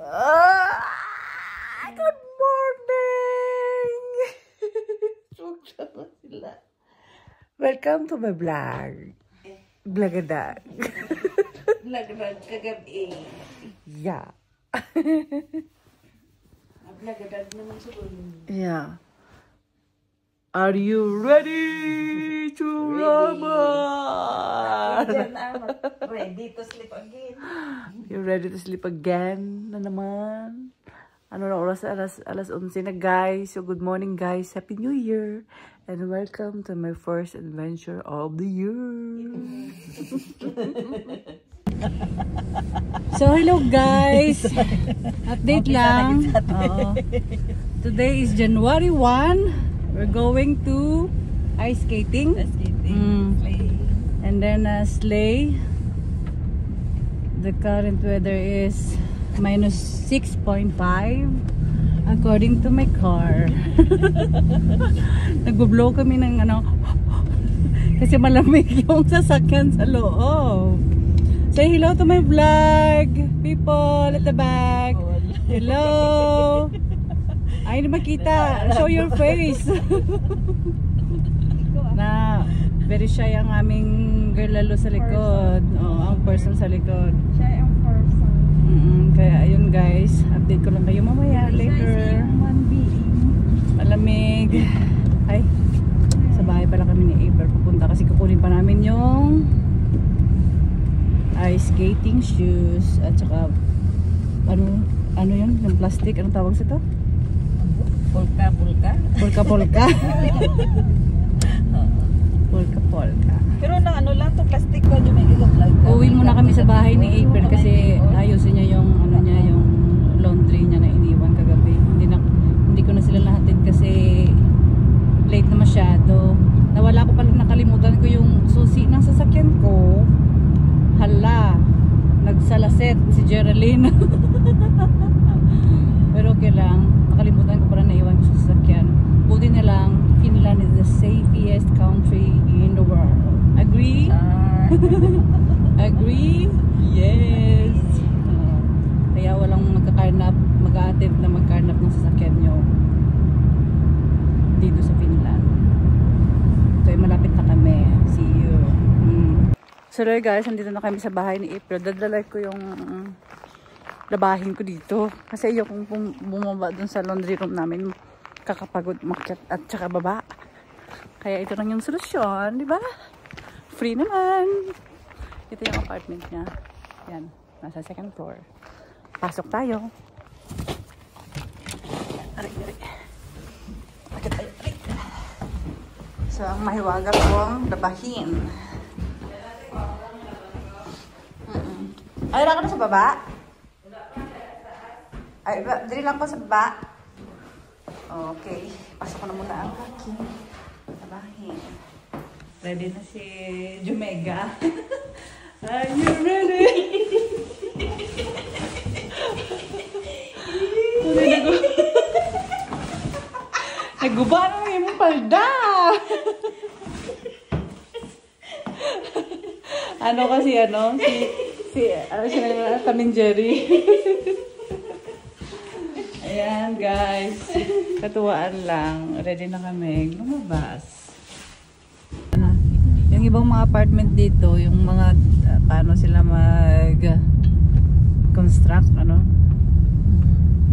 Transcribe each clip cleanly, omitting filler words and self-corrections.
Good morning! Sila. Welcome to my vlog. Vlogadag. Vlogadag kagabi. Yeah. Vlogadag naman sa ulo. Yeah. Are you ready to rumble? Ready to sleep again. You ready to sleep again na naman? Ano na oras? Alas 11 na guys. So good morning guys. Happy New Year. And welcome to my first adventure of the year. So hello guys. Update lang. Today is January 1. We're going to ice skating. And then sleigh. The current weather is minus 6.5 according to my car. Nagbo-blow kami ng ano kasi malamig yung sasakyan sa loob. Say hello to my vlog people at the back. Hello. Ay, na makita. Show your face. Na very shy ang aming girl lalo sa likod. Ang person sa likod. Siya ang person. Kaya ayun guys, update ko lang kayo mamaya later. Malamig. Ay, sa bahay pala kami ni April pupunta kasi kukunin pa namin yung ice skating shoes at saka ano yun, yung plastic, anong tawag sa ito? Polka. Polka. Pero na ano lang to plastic ko yung may ilog lang. Uwi muna kami sa bahay ni April kasi ayusin niya yung ano niya, yung laundry niya na iniwan kagabi. Hindi ko na sila lahatid kasi late na masyado. Nawala ko palang nakalimutan ko yung susi ng sasakyan ko. Hala, nagsalaset si Geraldine. Pero okay lang, nakalimutan ko parang naiwan ko sa sasakyan. Buti na lang, Finland is the safest country in the world. Agree? Agree? Yes. Kaya walang mag-a-attempt na magkarnap ng sasakyan nyo dito sa Finland. So, malapit na kami. See you. So there guys, nandito na kami sa bahay ni April. Dadalay ko yung labahin ko dito. Kasi yung bumaba dun sa laundry room namin, kakapagod makyat at saka baba. Kaya ito lang yung solusyon, di ba? Free naman. Ito yung apartment niya. Yan, nasa second floor. Pasok tayo. Aray. So, ang mahiwaga kong labahin. Ay, wala ka na sa baba? Ay, dali lang ko sa baba. Okay. Pasok ko na muna ang aking labahin. Ready na si Jumega. Are you ready? Naguba na yung palda. Ano kasi ano siya na Tom and Jerry. Ayan guys, katuwaan lang. Ready na kami lumabas. Yung ibang mga apartment dito, yung mga paano sila mag-construct, ano?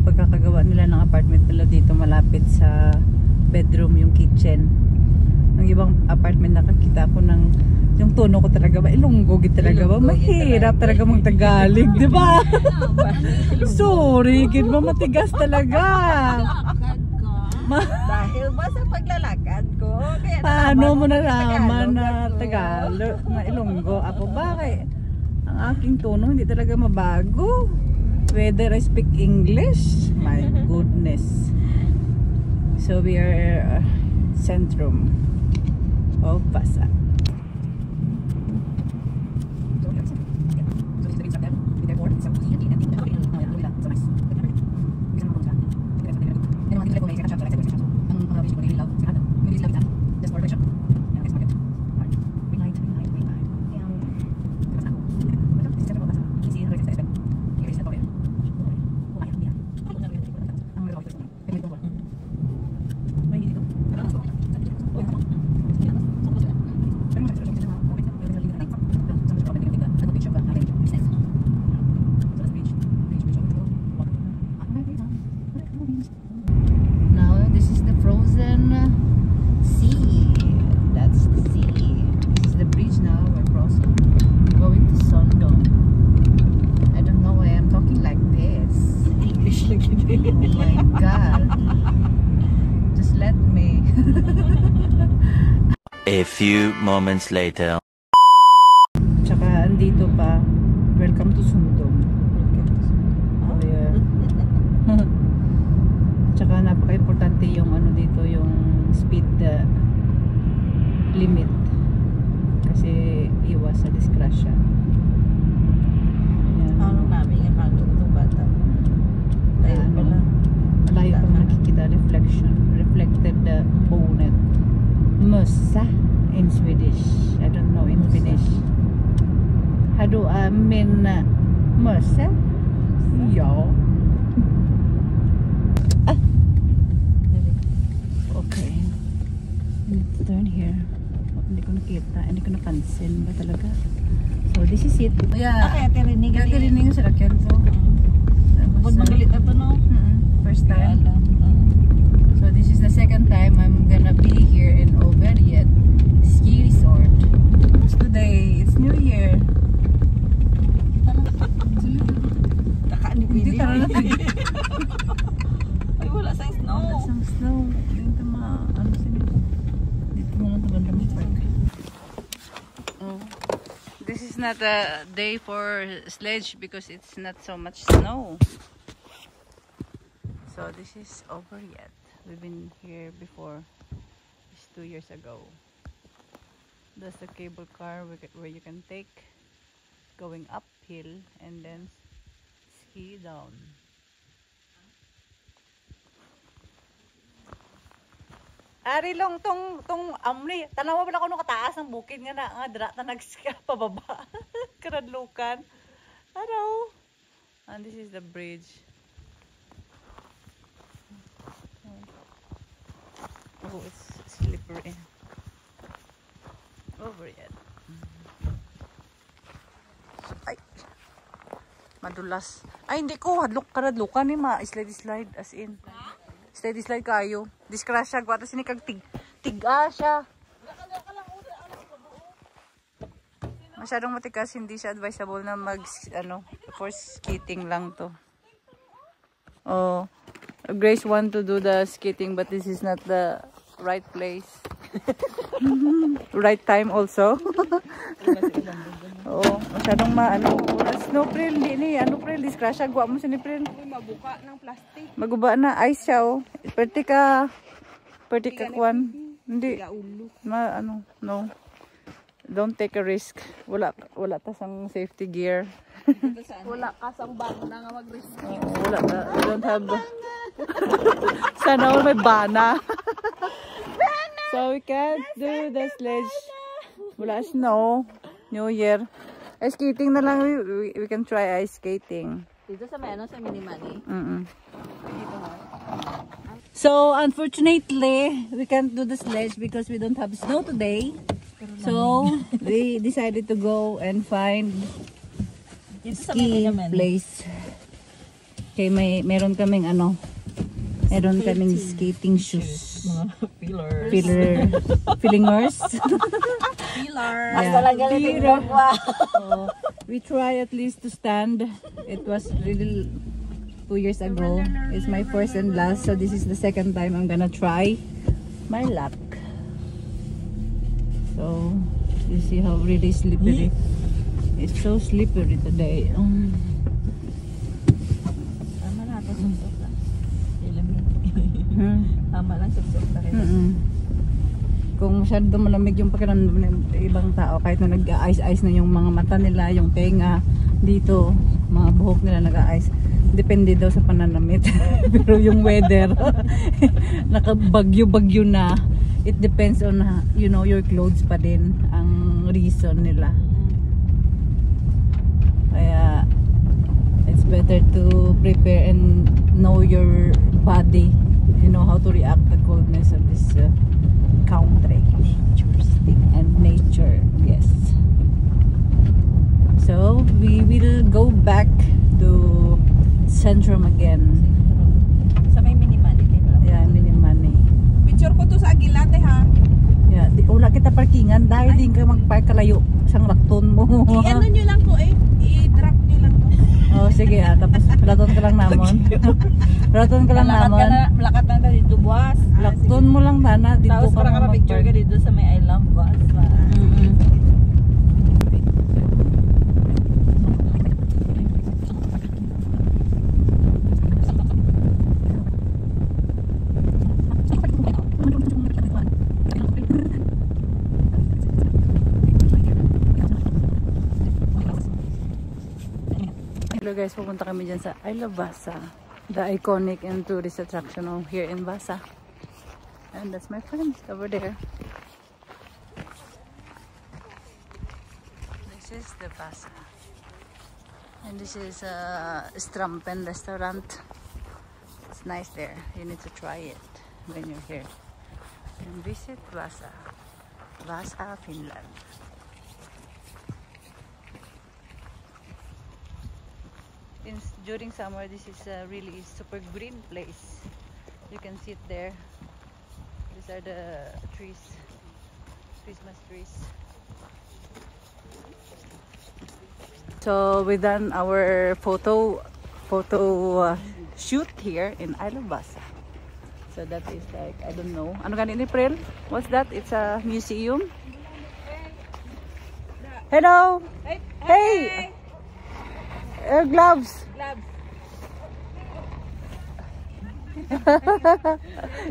Pagkakagawa nila ng apartment nila dito malapit sa bedroom, yung kitchen. Ang ibang apartment nakakita ko ng yung tono ko talaga ba, Ilonggo talaga ba, mahirap talaga mag-Tagalog, di ba? Sorry, gid ba matigas talaga. Dahil ba sa paglalakad ko? Paano mo nalaman na Tagalog, na Ilonggo? Apo bakit? Ang aking tono hindi talaga mabago. Whether I speak English, my goodness. So we are Centrum of Pasay. Oh my God. Just let me. A few moments later. Tsaka andito pa. Welcome to Sundong. Oh yeah. Tsaka napaka-importante yung ano dito, yung speed limit. Kasi iwas sa disgrasya. Ano namin yung kanto itong bata. Tayo pala. Malayo pang nakikita reflected bonnet. Mössa in Swedish. I don't know in Finnish. How do I mean mössa? Ja. Okay. I need to turn here. Hindi ko nakita. Hindi ko napansin ba talaga? So this is it. Yeah. Okay, tirinig. Gagarinig yung salakyan to. Bukod magalit na to, no? First time. So this is the second time I'm gonna be here in Overyed Ski Resort. It's today. It's New Year. Kakaan ni Hindi Pili. ka na Ay, wala sa snow. Wala sang snow. Dito ano sila. Dito mo lang tabanda mo park. This is not a day for sledge because it's not so much snow. So this is Overyed. We've been here before. It's 2 years ago. That's the cable car where you can take going uphill and then ski down. Ari long tong amni tanawa ba na kuno kataas ng bukid nga na dira ta nagska pababa. Karadlukan. Hello. And this is the bridge. Oh, it's slippery. Overyed. Ay. Madulas. Ay, hindi ko. Karadlukan ni slide as in. Slide kayo. Diskrasya ko. Tapos sinikag tiga siya. Masyadong matikas. Hindi siya advisable na for skating lang to. Oh. Grace want to do the skating but this is not the right place. Right time also. Oo, masyadong snow Pril, hindi ni, Pril, diskrasya, guwa mo siya ni Pril. Mabuka ng plastic. Maguba na, ice siya oh. Perti ka kwan. Hindi, no. Don't take a risk. Wala ta sang safety gear. Wala kasang bana na nga mag-risk. Wala ta, we don't have. Sana all may bana. So we can't do the sledge. Wala snow. New Year. Ice skating na lang. We can try ice skating. Dito sa sa Minimani. So unfortunately, we can't do the sledge because we don't have snow today. So we decided to go and find ski place. Okay, meron kaming skating shoes. Fillingers. We try at least to stand. It was really 2 years ago. It's my first and last, so this is the second time I'm gonna try my luck. So you see how really slippery. It's so slippery today. Tama na ito susok lang. Tama lang susok na rin. Kung masyado malamig yung pakiramdam ng ibang tao, kahit na nag-ice-ice na yung mga mata nila, yung tenga, dito, mga buhok nila nag-ice. Depende daw sa pananamit. Pero yung weather, nakabagyo-bagyo na. It depends on, your clothes pa din ang reason nila. Kaya, it's better to prepare and know your body. You know how to react to the coldness of this country. And nature, yes. So, we will go back to Centrum again. Sa may Minimani. Yeah, Minimani. Picture ko to sa Aguilate ha. Yeah, wala kita parkingan dahil din ka mag-park kalayo sang rakton mo. I-ano nyo lang ko i-drop nyo lang ko. Oh, sige tapos platon ka lang namon. Platon ka lang namon. Lakat na dito buwas. Lakton mo lang tana dito Tapos ka para ka picture ka dito sa may I love buwas. Hello guys, pupunta kami dyan sa I Love Vasa, the iconic and tourist attraction here in Vasa. And that's my friend over there. This is the Vasa. And this is Strampen restaurant. It's nice there. You need to try it when you're here. And visit Vasa. Vasa, Finland. During summer, this is a really super green place. You can sit there. These are the trees, Christmas trees. So we done our photo shoot here in I Love Vasa. So that is like, I don't know. Ano ganin April? What's that? It's a museum. Hello. Hey. Gloves.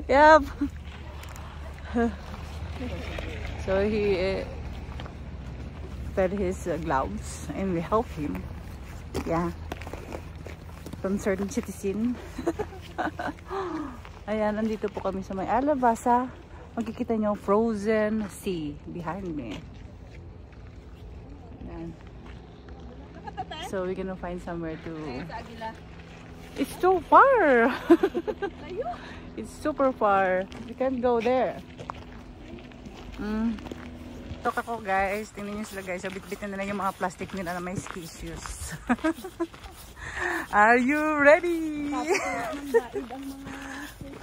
Yep. So he fed his gloves and we help him. Yeah. Concerned citizen. Ayan, nandito po kami sa may I Love Vasa. Makikita nyo frozen sea behind me. Ayan. So we're gonna find somewhere to... It's too far! It's super far. We can't go there. Tok ako guys. Tingnan nyo sila guys. Bit-bitin na lang yung mga plastic nila na may ski shoes. Are you ready?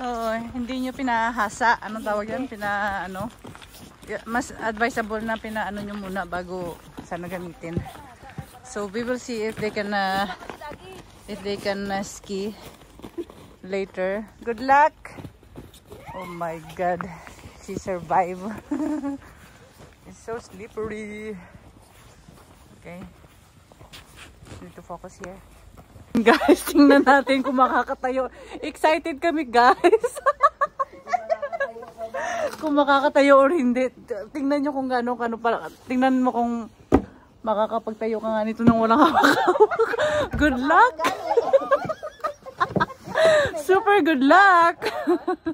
Oh, hindi nyo pinahasa. Anong tawag yan? Mas advisable na pinaano nyo muna bago sana gamitin. So we will see if they can ski later. Good luck. Oh my god, she survived. It's so slippery. Okay, need to focus here. Guys, tingnan natin kung makakatayo. Excited kami guys. Kung makakatayo or hindi. Tingnan nyo kung gano'n pala. Tingnan mo kung makakapagtayo ka nga nito nang walang hawak-hawak. Good luck! Super good luck!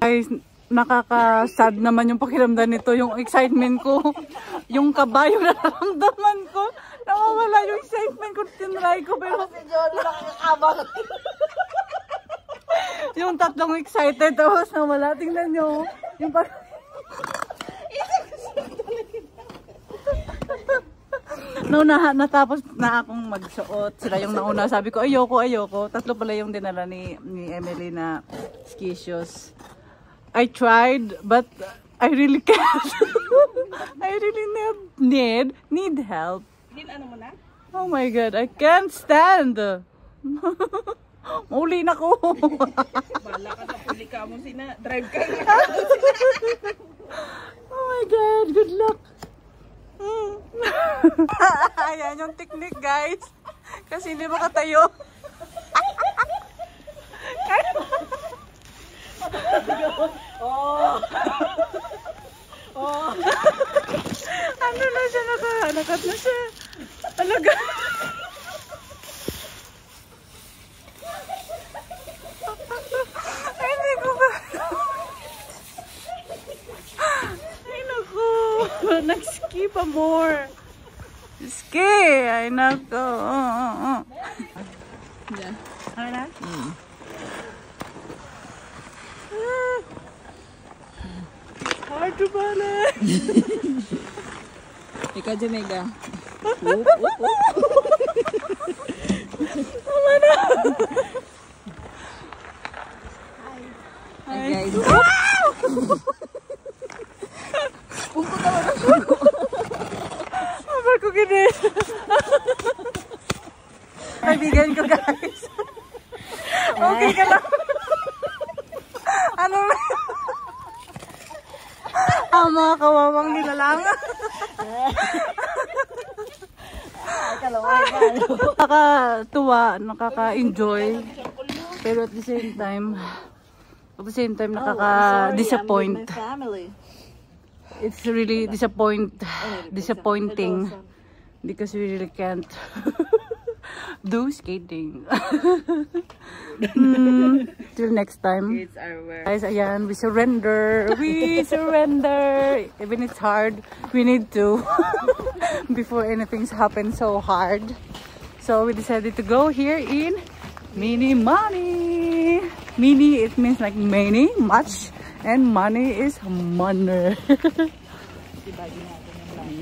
Guys, nakaka-sad naman yung pakiramdam nito. Yung excitement ko, yung kabayo na naramdaman ko. Nawawala yung excitement ko. Tinry ko pero... yung tatlong excited tapos nawala. Tingnan nyo. Yung natapos na akong magsuot. Sila yung nauna. Sabi ko, ayoko. Tatlo pala yung dinala ni Emily na ski shoes. I tried, but I really can't. I really need help. Oh my god, I can't stand. Mauli na ko. Bala ka sa puli ka mo drive ka. Oh my god, good luck. Ayan yung technique guys. Kasi hindi makatayo. Ano na siya, nakahanakat na siya. Talaga. Ay, hindi ko ba. Ay, naku. Nag-ski pa more. Ski. Ay, naku. Diyan. Ano na? Hard to balance. Ikaw, Jamaica. Tama na. Hi guys. Abar ko gini. Kaibigan ko guys. Okay ka lang. Ano na? Ang mga kawawang nilalang. Nakakatuwa, nakaka-enjoy. Pero at the same time, nakaka-disappoint. It's really disappointing because we really can't do skating. Till next time. Guys, ayan, we surrender. Even it's hard, we need to before anything's happened so hard. So we decided to go here in Mini Money. Mini, it means like many, much, and money is money.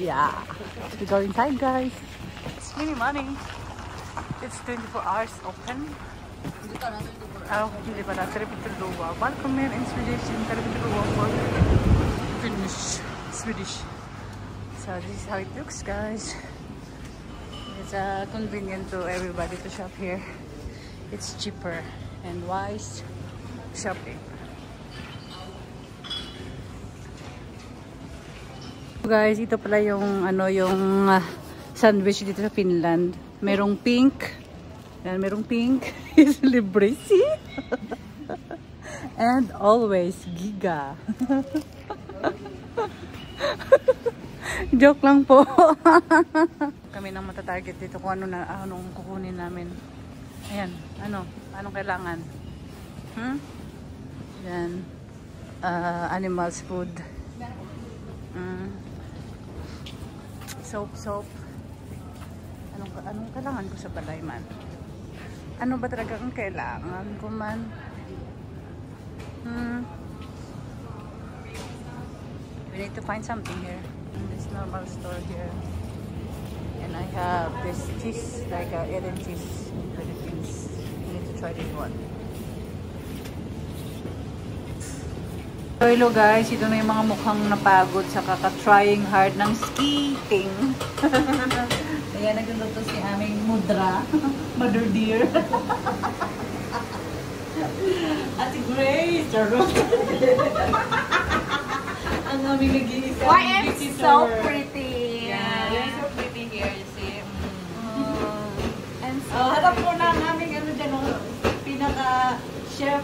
Yeah. We go inside, guys. It's Mini Money. It's 24 hours open. Hindi pa na. Tervetuloa. Welcome here in Swedish. Tervetuloa for Swedish. So this is how it looks, guys. It's convenient to everybody to shop here. It's cheaper and wise shopping. Guys, ito pala yung sandwich dito sa Finland. Merong pink. Yan, merong pink. Is libre. See? And always giga. Joke lang po. Kami nang matatarget dito kung anong kukunin namin. Ayan, anong kailangan? Yan. Animals food. Soap. Anong kailangan ko sa balay man? Ano ba talaga ang kailangan ko man? We need to find something here in this normal store here. And I have this cheese, like Eden cheese in Philippines. We need to try this one. So hello guys, ito na yung mga mukhang napagod sa kaka-trying hard ng skating. Ayan, nagluluto si aming mudra. Mother dear. Ate Grace. Ang aming nag-iisa. Why I'm so pretty. Yeah, you're so pretty here, you see. And so Harap po na ang aming dyan, pinaka-chef,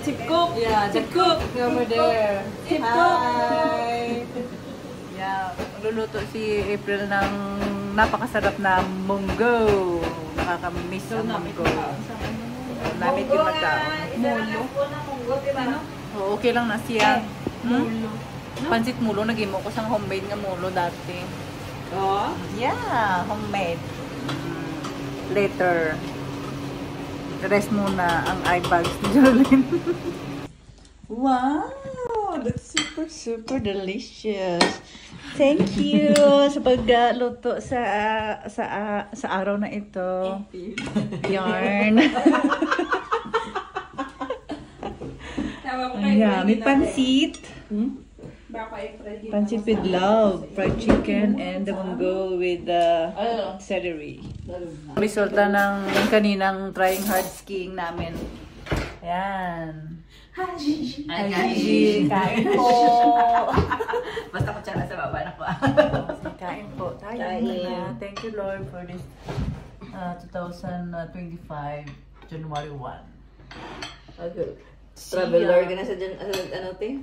Tip Cook. Yeah, Tip Cook over there. Tip Cook. Hi. Yeah, magluluto si April ng napakasarap na munggo. Nakakamiss ang munggo. Namit yung magkaon. Mulo. Oh, okay lang na siya. Pansit mulo, nag-imo ko sa homemade nga mulo dati. Oh? Yeah, homemade. Later. Rest muna ang eye bags ni Jolene. Wow! That's super delicious. Thank you sa pagluto sa araw na ito. Yarn. Yeah, may pansit. Pansit with love, fried chicken, and the munggo with celery. Resulta ng kaninang trying hard skiing namin. Ayan. Haji! Kain po! Basta ko tsara sa baba na ko. Kain po. Tayo muna. Thank you Lord for this 2025 January 1. Okay. Traveler ka na sa dyan, ano te?